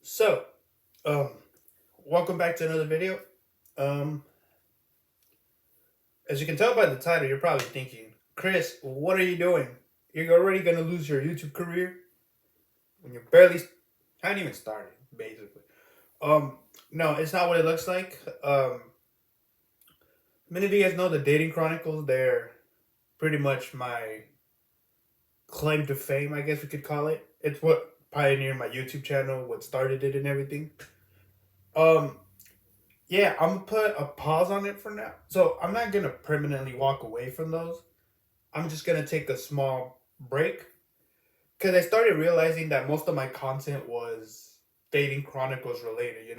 So, um, welcome back to another video. Um, as you can tell by the title, you're probably thinking, Chris, what are you doing? You're already gonna lose your YouTube career when you're haven't even started, basically. Um, no, it's not what it looks like. Many of you guys know the Dating Chronicles. They're pretty much my claim to fame, I guess we could call it. It's what pioneered my YouTube channel, what started it, and everything. Um, Yeah, I'm gonna put a pause on it for now. So I'm not gonna permanently walk away from those. I'm just gonna take a small break because I started realizing that most of my content was dating chronicles related.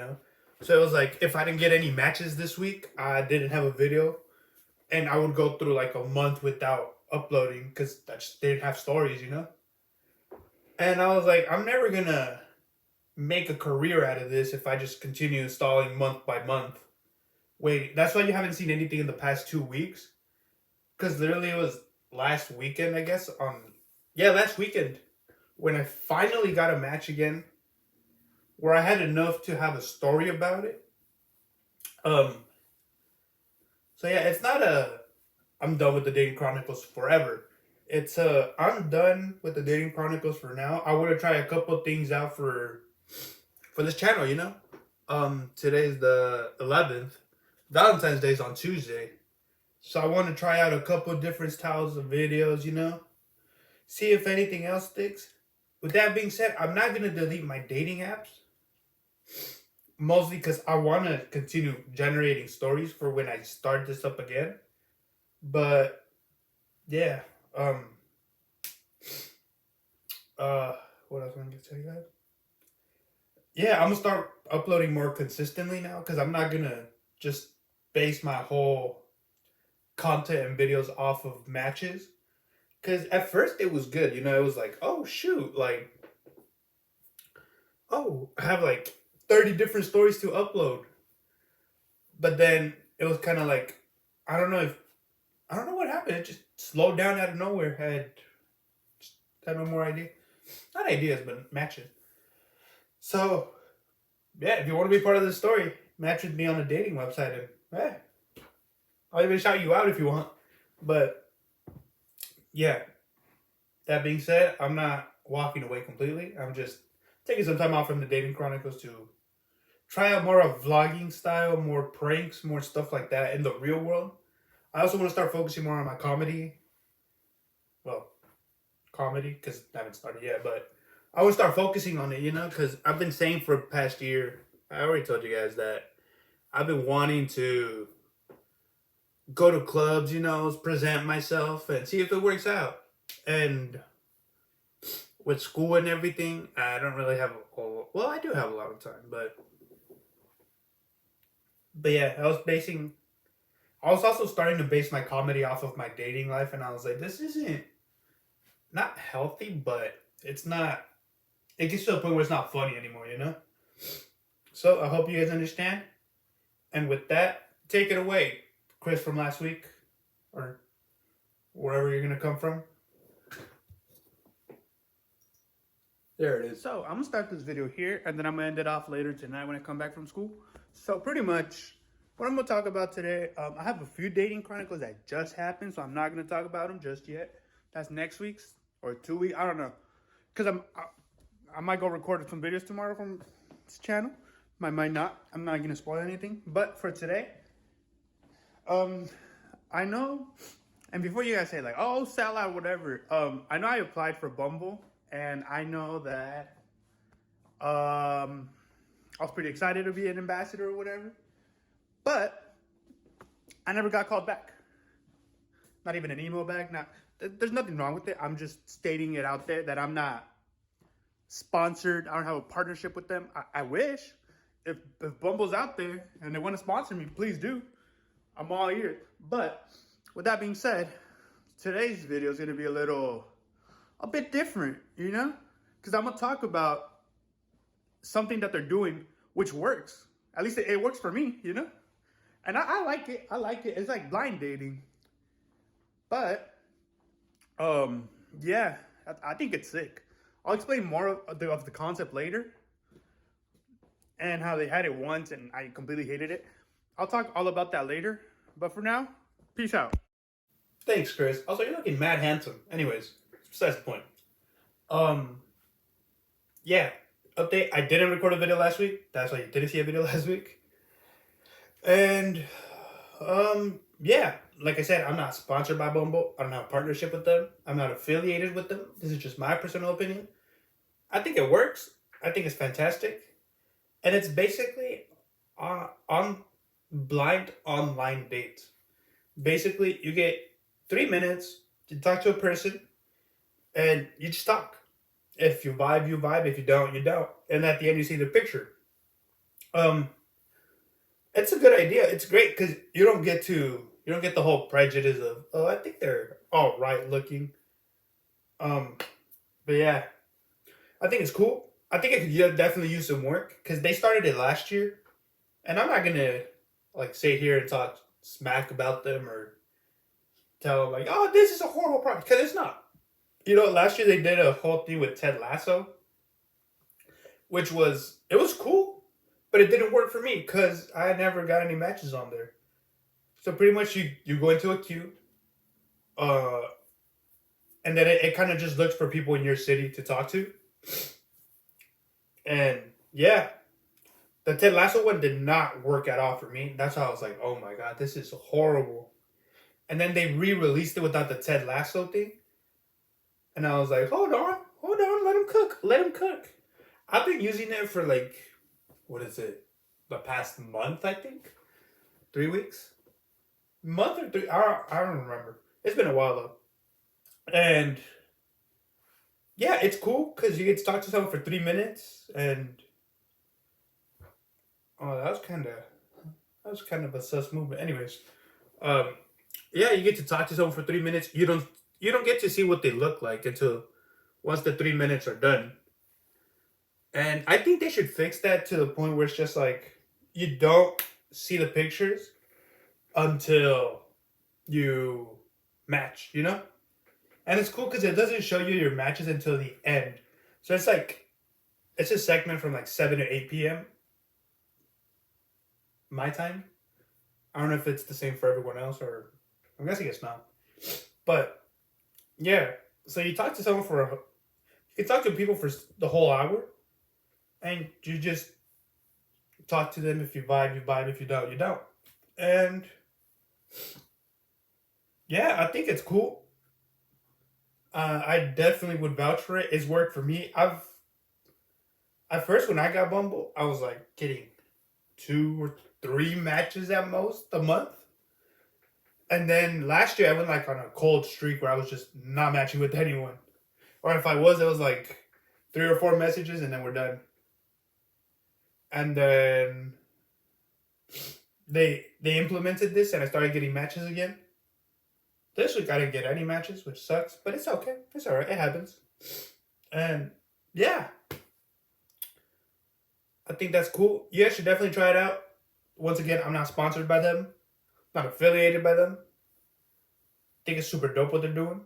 So it was like if I didn't get any matches this week, I didn't have a video, and I would go through like a month without uploading because I just didn't have stories. And I was like, I'm never gonna make a career out of this if I just continue installing month by month. Wait, that's why you haven't seen anything in the past 2 weeks? Because literally it was last weekend, I guess. Yeah, last weekend when I finally got a match again, where I had enough to have a story about it. Um, so yeah, it's not a I'm done with the dating chronicles forever. It's I'm done with the dating chronicles for now. I want to try a couple things out for this channel. Today's the 11th. Valentine's Day's on Tuesday. So I want to try out a couple different styles of videos. See if anything else sticks. With that being said, I'm not going to delete my dating apps. Mostly because I want to continue generating stories for when I start this up again. But yeah, um, uh, what else am I going to tell you guys? Yeah, I'm gonna start uploading more consistently now because I'm not gonna just base my whole content and videos off of matches. Because at first it was good. It was like, oh shoot, like, oh, I have like 30 different stories to upload. But then it was kind of like, I don't know if, I don't know what happened. It just slowed down out of nowhere. Just had no more idea. Not ideas, but matches. So, yeah, if you want to be part of this story, match with me on a dating website. And, hey, I'll even shout you out if you want. But, yeah, that being said, I'm not walking away completely. I'm just taking some time off from the dating chronicles to try out more of vlogging style, more pranks, more stuff like that in the real world. I also want to start focusing more on my comedy. Well, comedy, because I haven't started yet, but I want to start focusing on it, because I've been saying for the past year, I already told you guys that I've been wanting to go to clubs, present myself and see if it works out. And with school and everything, I don't really have well, I do have a lot of time, but yeah, I was also starting to base my comedy off of my dating life, and I was like, this isn't not healthy, but it's not. It gets to a point where it's not funny anymore. So I hope you guys understand. And with that, take it away, Chris from last week, or wherever you're gonna come from. There it is. So I'm gonna start this video here, and then I'm gonna end it off later tonight when I come back from school. So pretty much, what I'm gonna talk about today, I have a few dating chronicles that just happened, so I'm not gonna talk about them just yet. That's next week's or 2 weeks. I don't know, cause I might go record some videos tomorrow from this channel. Might not. I'm not gonna spoil anything. But for today, um, I know. And before you guys say like, oh, sell out, whatever. I know I applied for Bumble, and I know that I was pretty excited to be an ambassador or whatever. But I never got called back. Not even an email back. Now, there's nothing wrong with it. I'm just stating it out there that I'm not sponsored. I don't have a partnership with them. I wish. If Bumble's out there and they want to sponsor me, please do. I'm all ears. But with that being said, today's video is going to be a bit different, because I'm going to talk about something that they're doing which works. At least it works for me. And I like it. I like it. It's like blind dating. But, yeah, I think it's sick. I'll explain more of the concept later. and how they had it once and I completely hated it. I'll talk all about that later. But for now, peace out. Thanks, Chris. Also, you're looking mad handsome. Anyways, besides the point. Um, yeah. Update. I didn't record a video last week. That's why you didn't see a video last week. And yeah. Like I said, I'm not sponsored by Bumble. I don't have a partnership with them. I'm not affiliated with them. This is just my personal opinion. I think it works. I think it's fantastic. And it's basically on blind online dates. Basically, you get 3 minutes to talk to a person, and you just talk. If you vibe, you vibe. If you don't, you don't. And at the end, you see the picture. Um, it's a good idea. It's great because you don't get the whole prejudice of, oh, I think they're all right looking. Um, but yeah, I think it's cool. I think it could definitely use some work because they started it last year, and I'm not gonna like sit here and talk smack about them or tell them like, oh, this is a horrible product because it's not. You know, last year they did a whole thing with Ted Lasso, which was it was cool, but it didn't work for me because I never got any matches on there. So pretty much you go into a queue, uh, and then it kind of just looks for people in your city to talk to, and yeah, the Ted Lasso one did not work at all for me. That's how I was like, oh my god, this is horrible. And then they re-released it without the Ted Lasso thing, and I was like, hold on, let him cook. I've been using it for like, what is it, the past month I think, 3 weeks, month or three. I don't remember. It's been a while though, and yeah, it's cool because you get to talk to someone for 3 minutes, and oh, that was kind of a sus movement. Anyways, um, yeah, you get to talk to someone for 3 minutes. You don't get to see what they look like until once the 3 minutes are done. And I think they should fix that to the point where it's just like you don't see the pictures until you match, you know? And it's cool because it doesn't show you your matches until the end. So it's like, it's a segment from like 7 to 8 p.m. my time. I don't know if it's the same for everyone else or I'm guessing it's not. But yeah, so you talk to someone for, you can talk to people for the whole hour and you just talk to them. If you vibe, you vibe. If you don't, you don't. And yeah, I think it's cool. I definitely would vouch for it. It's worked for me. At first when I got Bumble, I was like getting 2 or 3 matches at most a month. And then last year I went like on a cold streak where I was just not matching with anyone. Or if I was, it was like 3 or 4 messages and then we're done. And then they implemented this and I started getting matches again. This week I didn't get any matches, which sucks, but it's okay. It's alright. It happens. And yeah, I think that's cool. You guys should definitely try it out. Once again, I'm not sponsored by them, not affiliated by them. I think it's super dope what they're doing.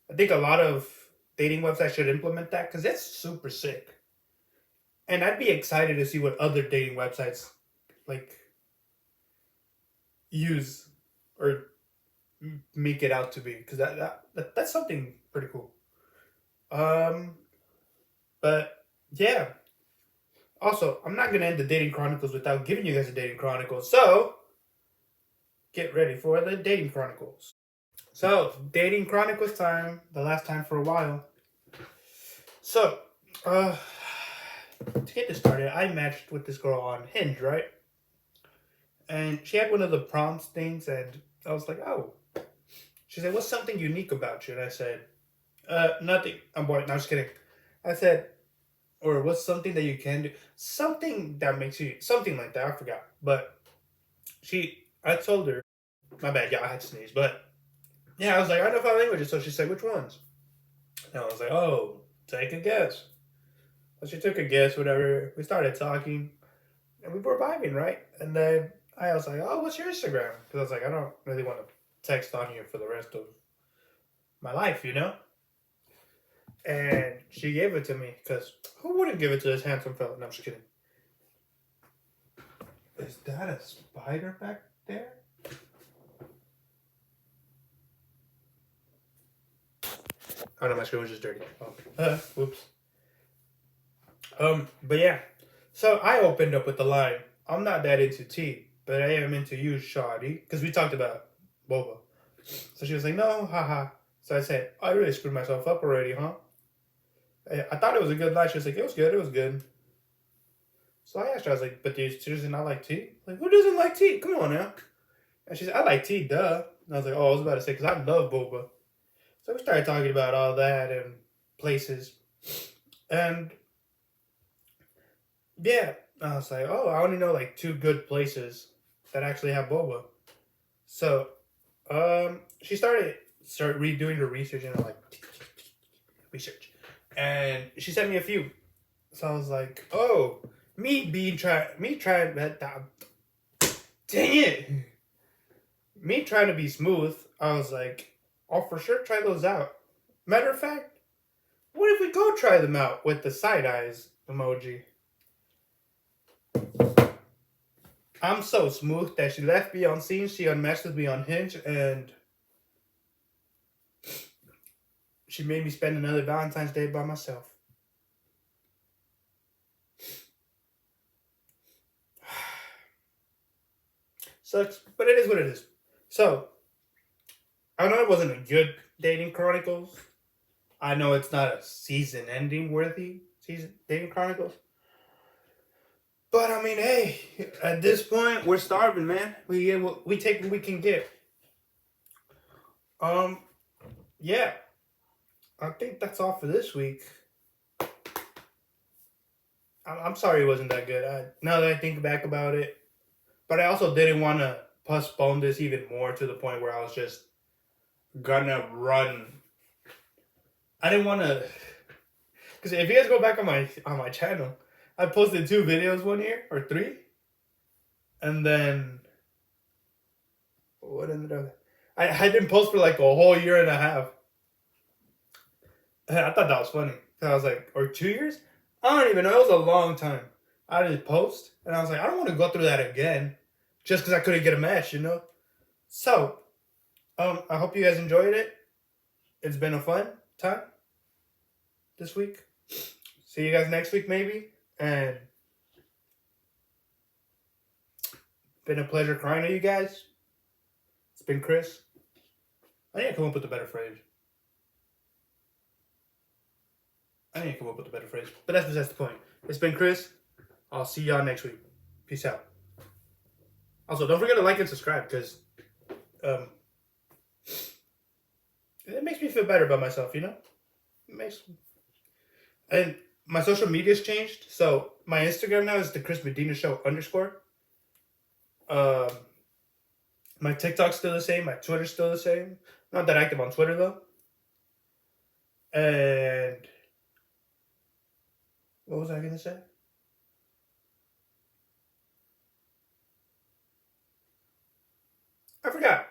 I think a lot of dating websites should implement that because it's super sick. And I'd be excited to see what other dating websites like use or make it out to be because that's something pretty cool. Um, but yeah. Also, I'm not gonna end the dating chronicles without giving you guys a dating chronicle. So get ready for the dating chronicles. So dating chronicles time. The last time for a while. So, to get this started, I matched with this girl on Hinge, right? And she had one of the prompts things, and I was like, oh. She said, what's something unique about you? And I said, nothing. I'm bored. No, I'm just kidding. I said, or what's something that you can do? Something that makes you, something like that. I forgot. But I told her, my bad, y'all, I had to sneeze. But yeah, I was like, I know 5 languages. So she said, which ones? And I was like, oh, take a guess. So she took a guess, whatever. We started talking, and we were vibing, right? And then I was like, oh, what's your Instagram? Because I was like, I don't really want to text on here for the rest of my life, you know? And she gave it to me because who wouldn't give it to this handsome fella? No, I'm just kidding. Is that a spider back there? Oh no, my screen was just dirty. Whoops. But yeah. So I opened up with the line, I'm not that into tea, but I am into you, shawty. Because we talked about boba. So she was like, no, haha. So I said, I really screwed myself up already, huh? I thought it was a good line. She was like, it was good. So I asked her, I was like, but do you seriously not like tea? Like, who doesn't like tea? Come on now. And she said, I like tea, duh. And I was like, oh, I was about to say, because I love boba. So we started talking about all that and places. And yeah, I was like, oh, I only know like 2 good places that actually have boba. So she started redoing her research and like research. And she sent me a few. So I was like, oh, trying that. Dang it. Me trying to be smooth, I was like, I'll for sure try those out. Matter of fact, what if we go try them out with the side eyes emoji? I'm so smooth that she left me on scene. She unmatched with me on Hinge, and she made me spend another Valentine's Day by myself. Sucks, but it is what it is. So, I know it wasn't a good dating chronicles. I know it's not a season-ending worthy dating chronicles. But I mean, hey, at this point, we're starving, man. We take what we can get. Yeah, I think that's all for this week. I'm sorry it wasn't that good. Now that I think back about it, but I also didn't want to postpone this even more to the point where I was just gonna run. I didn't want to, because if you guys go back on my channel, I posted 2 videos one year or 3, and then what ended up? I didn't post for like a whole year and a half. I thought that was funny. I was like, or 2 years? I don't even know. It was a long time. I didn't post, and I was like, I don't want to go through that again, just because I couldn't get a match, you know. So, I hope you guys enjoyed it. It's been a fun time this week. See you guys next week, maybe. And been a pleasure crying to you guys. It's been Chris. I need to come up with a better phrase. But that's besides the point. It's been Chris. I'll see y'all next week. Peace out. Also, don't forget to like and subscribe, because it makes me feel better about myself, you know? And my social media's changed. So my Instagram now is the Chris Medina Show _. My TikTok's still the same. My Twitter's still the same. Not that active on Twitter though. And what was I gonna say? I forgot.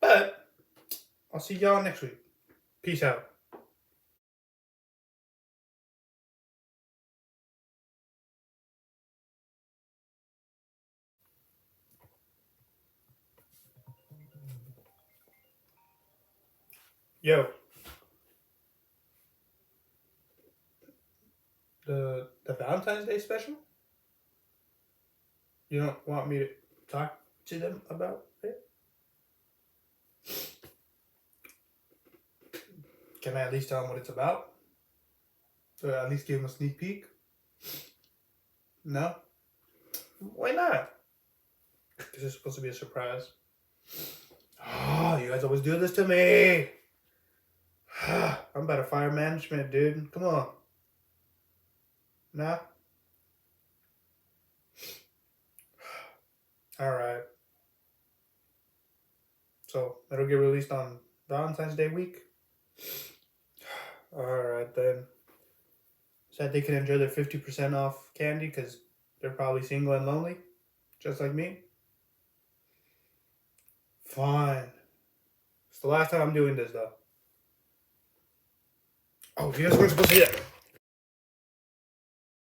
But I'll see y'all next week. Peace out. Yo. The Valentine's Day special? You don't want me to talk to them about it? Can I at least tell them what it's about? Or at least give them a sneak peek? No? Why not? Because it's supposed to be a surprise. Oh, you guys always do this to me. I'm about to fire management, dude. Come on. Nah? Alright. So, it'll get released on Valentine's Day week? Alright then. So that they can enjoy their 50% off candy because they're probably single and lonely, just like me. Fine. It's the last time I'm doing this though. Oh, you guys weren't supposed to do that.